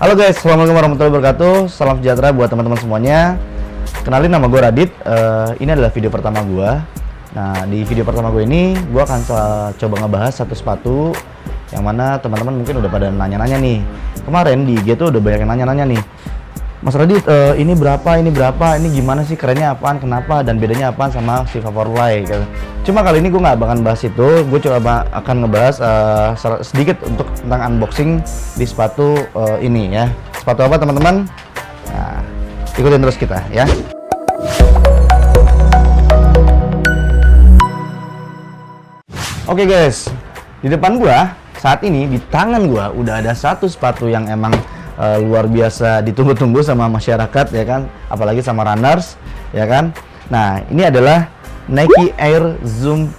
Halo guys, assalamualaikum warahmatullahi wabarakatuh. Salam sejahtera buat teman-teman semuanya. Kenalin, nama gue Radit. Ini adalah video pertama gue. Nah, di video pertama gue ini gue akan coba ngebahas satu sepatu yang mana teman-teman mungkin udah pada nanya-nanya nih. Kemarin di IG tuh udah banyak yang nanya-nanya nih, Mas Radit, ini berapa, ini gimana sih, kerennya apaan, kenapa, dan bedanya apaan sama si Vaporfly gitu. Cuma kali ini gue nggak bakal bahas itu, gue coba akan ngebahas sedikit untuk tentang unboxing di sepatu ini ya. Sepatu apa teman-teman? Nah, ikutin terus kita ya. Oke guys, di depan gua saat ini, di tangan gua udah ada satu sepatu yang emang luar biasa ditunggu-tunggu sama masyarakat ya kan, apalagi sama runners ya kan. Nah, ini adalah Nike Air Zoom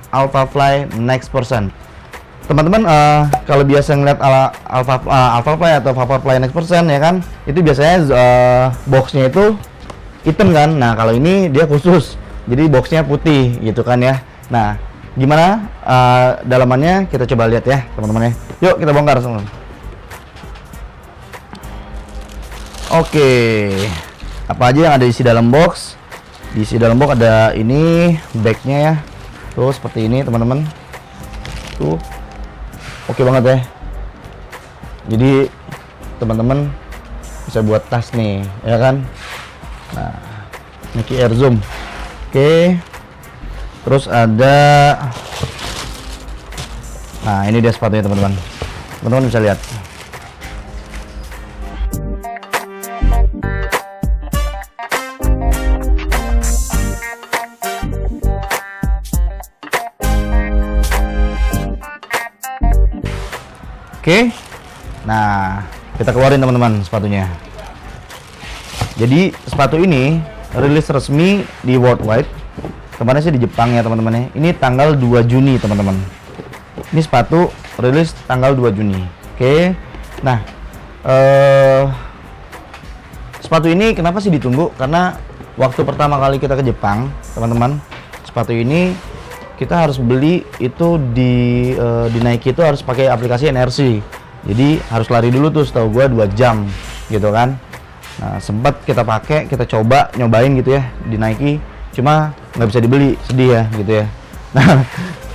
Alphafly Next Percent. Teman-teman kalau biasa ngeliat Alphafly atau Vaporfly Next Percent ya kan, itu biasanya boxnya itu hitam kan. Nah, kalau ini dia khusus, jadi boxnya putih gitu kan ya. Nah, gimana dalamannya, kita coba lihat ya teman-teman ya. Yuk kita bongkar semua. Oke, apa aja yang ada di isi dalam box? Di isi dalam box ada ini bagnya ya, tuh seperti ini teman-teman. Tuh, oke banget ya. Jadi teman-teman bisa buat tas nih, ya kan? Nah, Nike Air Zoom. Oke. Terus ada, nah ini dia sepatunya teman-teman. Teman-teman bisa lihat. Oke, nah kita keluarin teman-teman sepatunya. Jadi sepatu ini rilis resmi di worldwide. Kemarin sih di Jepang ya teman-teman ya. Ini tanggal 2 Juni teman-teman. Ini sepatu rilis tanggal 2 Juni. Oke, nah sepatu ini kenapa sih ditunggu? Karena waktu pertama kali kita ke Jepang teman-teman, sepatu ini kita harus beli itu di Nike itu harus pakai aplikasi NRC. Jadi harus lari dulu tuh, setahu gua 2 jam gitu kan. Nah, sempat kita pakai, kita coba nyobain gitu ya di Nike, cuma nggak bisa dibeli, sedih ya gitu ya. Nah,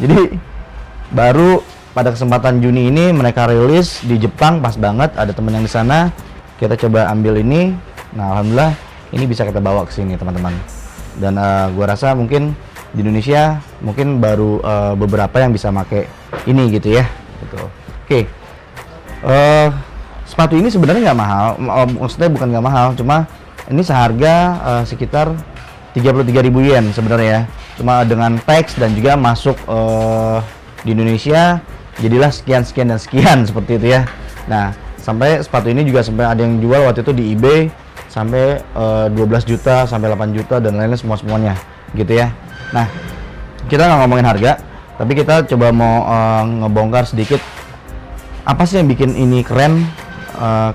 jadi baru pada kesempatan Juni ini mereka rilis di Jepang, pas banget ada temen yang di sana, kita coba ambil ini. Nah, alhamdulillah ini bisa kita bawa ke sini teman-teman. Dan gua rasa mungkin di Indonesia mungkin baru beberapa yang bisa make ini gitu ya gitu. Oke, sepatu ini sebenarnya nggak mahal, maksudnya bukan nggak mahal, cuma ini seharga sekitar 33.000 yen sebenarnya ya. Cuma dengan tax dan juga masuk di Indonesia jadilah sekian dan sekian seperti itu ya. Nah, sampai sepatu ini juga sampai ada yang jual waktu itu di eBay sampai 12 juta sampai 8 juta dan lainnya semuanya gitu ya. Nah, kita nggak ngomongin harga, tapi kita coba mau ngebongkar sedikit apa sih yang bikin ini keren.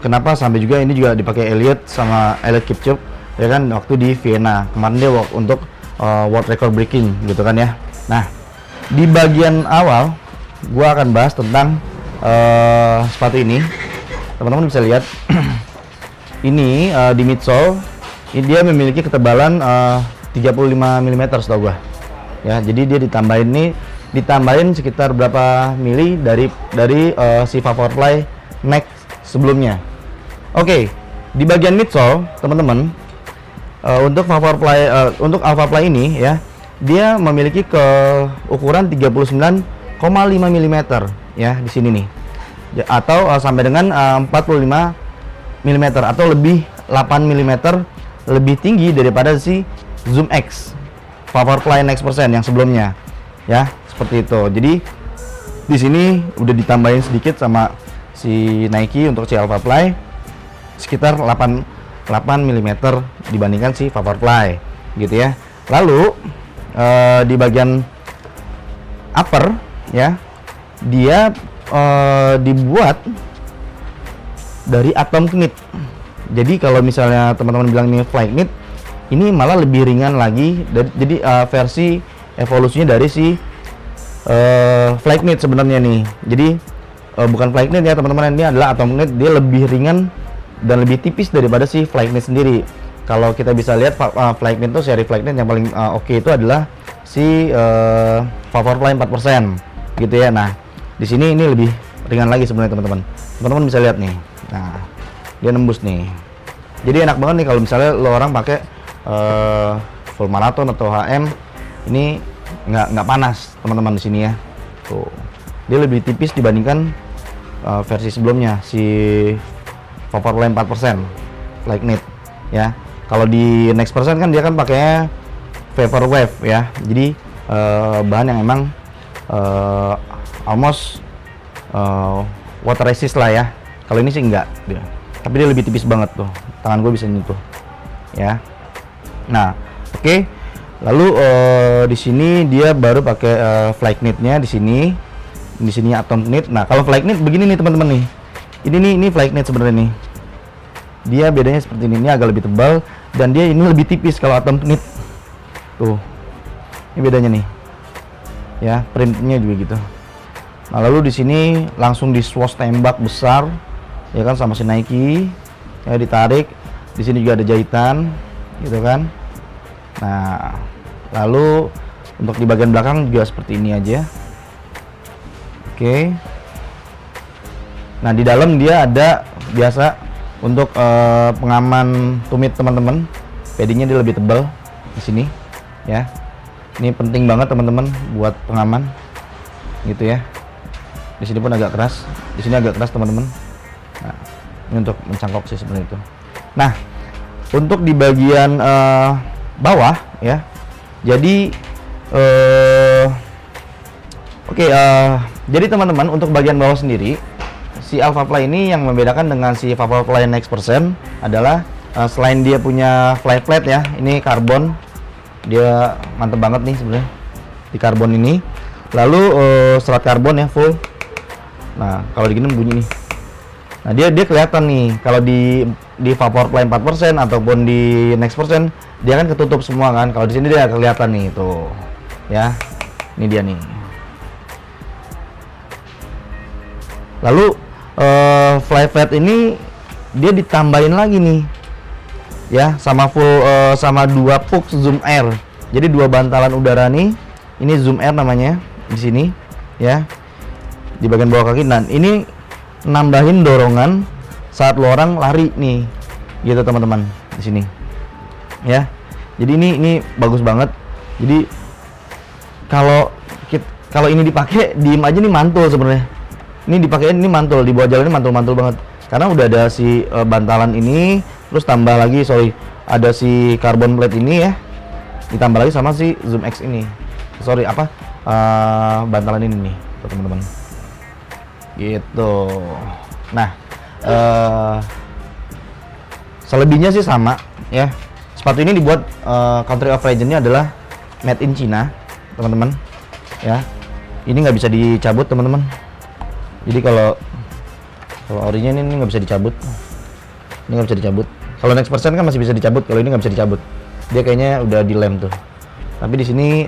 Kenapa sampai juga ini juga dipakai Eliud sama Eliud Kipchoge ya kan, waktu di Vienna kemarin dia untuk world record breaking gitu kan ya. Nah, di bagian awal gua akan bahas tentang sepatu ini. Teman-teman bisa lihat ini di midsole ini dia memiliki ketebalan 35 mm setahu gua ya. Jadi dia ditambahin sekitar berapa mili dari si Vaporfly Next sebelumnya. Oke, di bagian midsole teman-teman, untuk Vaporfly untuk Alphafly ini ya, dia memiliki ukuran 39,5 mm ya di sini nih. Atau sampai dengan 45 mm atau lebih 8 mm lebih tinggi daripada si Zoom X Vaporfly Next Percent yang sebelumnya ya, seperti itu. Jadi di sini udah ditambahin sedikit sama si Nike untuk si Alphafly sekitar 8 mm dibandingkan si Vaporfly gitu ya. Lalu di bagian upper ya, dia dibuat dari atom knit. Jadi kalau misalnya teman-teman bilang ini flight knit, ini malah lebih ringan lagi. Jadi versi evolusinya dari si flight knit sebenarnya nih. Jadi bukan flight knit ya teman-teman, ini adalah atom knit. Dia lebih ringan dan lebih tipis daripada si flight knit sendiri. Kalau kita bisa lihat flight knit itu, seri flight knit yang paling oke itu adalah si Vaporfly 4% gitu ya. Nah di sini ini lebih ringan lagi sebenarnya teman-teman. Teman-teman bisa lihat nih, nah dia nembus nih. Jadi enak banget nih kalau misalnya lo orang pakai full marathon atau HM, ini nggak panas teman-teman di sini ya. Tuh dia lebih tipis dibandingkan versi sebelumnya si Vaporfly 4% flight knit ya. Kalau di Next Percent kan dia kan pakainya vapor wave ya, jadi bahan yang emang almost water resist lah ya. Kalau ini sih enggak dia, tapi dia lebih tipis banget tuh, tangan gue bisa nyentuh ya. Nah oke. Lalu di sini dia baru pakai flight knitnya di sini atom knit. Nah kalau flight knit begini nih teman-teman nih, ini flight knit sebenarnya nih. Dia bedanya seperti ini agak lebih tebal dan dia ini lebih tipis kalau atom knit. Tuh, ini bedanya nih, ya printnya juga gitu. Nah lalu di sini langsung di swatch tembak besar, ya kan sama si Nike, ya ditarik. Di sini juga ada jahitan, gitu kan. Nah lalu untuk di bagian belakang juga seperti ini aja. Oke. Nah di dalam dia ada biasa untuk pengaman tumit teman-teman. Paddingnya dia lebih tebal di sini ya. Ini penting banget teman-teman buat pengaman gitu ya. Di sini pun agak keras, di sini agak keras teman-teman. Nah ini untuk mencangkok sih sebenarnya itu. Nah untuk di bagian bawah ya, jadi jadi teman-teman untuk bagian bawah sendiri, si Alphafly ini yang membedakan dengan si Vaporfly Next Percent adalah selain dia punya fly flat ya, ini karbon, dia mantep banget nih sebenarnya di karbon ini. Lalu serat karbon ya full. Nah kalau digini bunyi nih. Nah dia kelihatan nih kalau di Vaporfly 4% ataupun di Next Percent dia kan ketutup semua kan. Kalau di sini dia kelihatan nih tuh ya, ini dia nih. Lalu fly flat ini dia ditambahin lagi nih ya, sama full sama 2 puck zoom air. Jadi 2 bantalan udara nih. Ini zoom air namanya di sini ya, di bagian bawah kaki. Dan ini nambahin dorongan saat lo orang lari nih gitu teman-teman di sini ya. Jadi ini bagus banget. Jadi kalau ini dipakai diem aja nih mantul sebenarnya. Ini dipakein ini mantul, dibawa jalan ini mantul banget karena udah ada si bantalan ini, terus tambah lagi ada si carbon plate ini ya, ditambah lagi sama si Zoom X ini, bantalan ini nih teman-teman gitu. Nah selebihnya sih sama ya. Sepatu ini dibuat country of origin-nya adalah made in China teman-teman ya. Ini nggak bisa dicabut teman-teman. Jadi kalau orinya ini nggak bisa dicabut, ini nggak bisa dicabut. Kalau Next Percent kan masih bisa dicabut, kalau ini nggak bisa dicabut. Dia kayaknya udah dilem tuh. Tapi di sini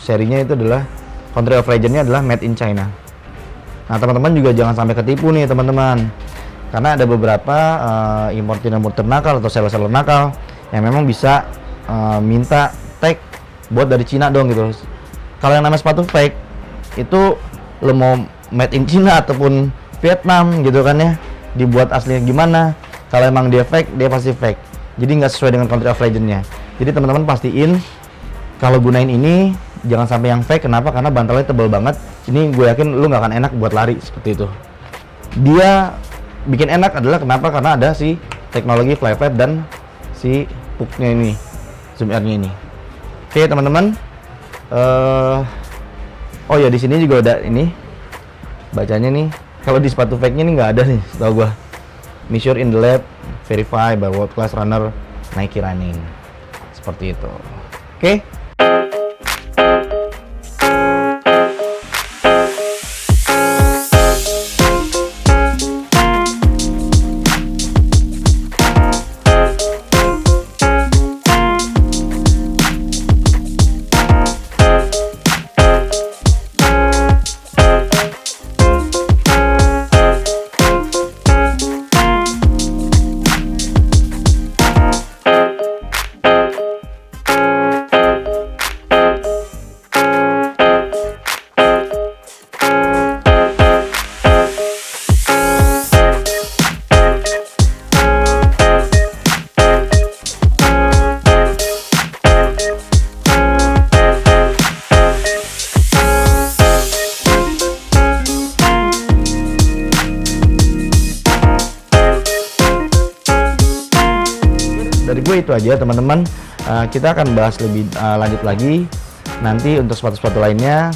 serinya itu adalah country of origin-nya adalah made in China. Nah teman-teman juga jangan sampai ketipu nih teman-teman, karena ada beberapa importer nakal atau seller nakal yang memang bisa minta tag buat dari Cina dong gitu. Kalau yang namanya sepatu fake itu lo mau made in China ataupun Vietnam gitu kan ya, dibuat aslinya gimana, kalau emang dia fake dia pasti fake. Jadi nggak sesuai dengan country of origin-nya. Jadi teman-teman pastiin kalau gunain ini jangan sampai yang fake. Kenapa? Karena bantalnya tebal banget. Ini gue yakin lu nggak akan enak buat lari seperti itu. Dia bikin enak adalah kenapa? Karena ada si teknologi fly flat dan si pucknya ini, zoom air-nya ini. Oke teman-teman. Oh ya di sini juga ada ini bacanya nih. Kalau di sepatu fake-nya nih nggak ada nih, setahu gua. Measure in the lab, verify by world class runner Nike Running. Seperti itu. Oke. dari gue itu aja teman-teman. Kita akan bahas lebih lanjut lagi nanti untuk sepatu-sepatu lainnya.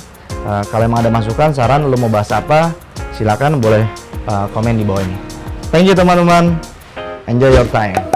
Kalau emang ada masukan, saran, lo mau bahas apa, silakan boleh komen di bawah ini. Thank you teman-teman, enjoy your time.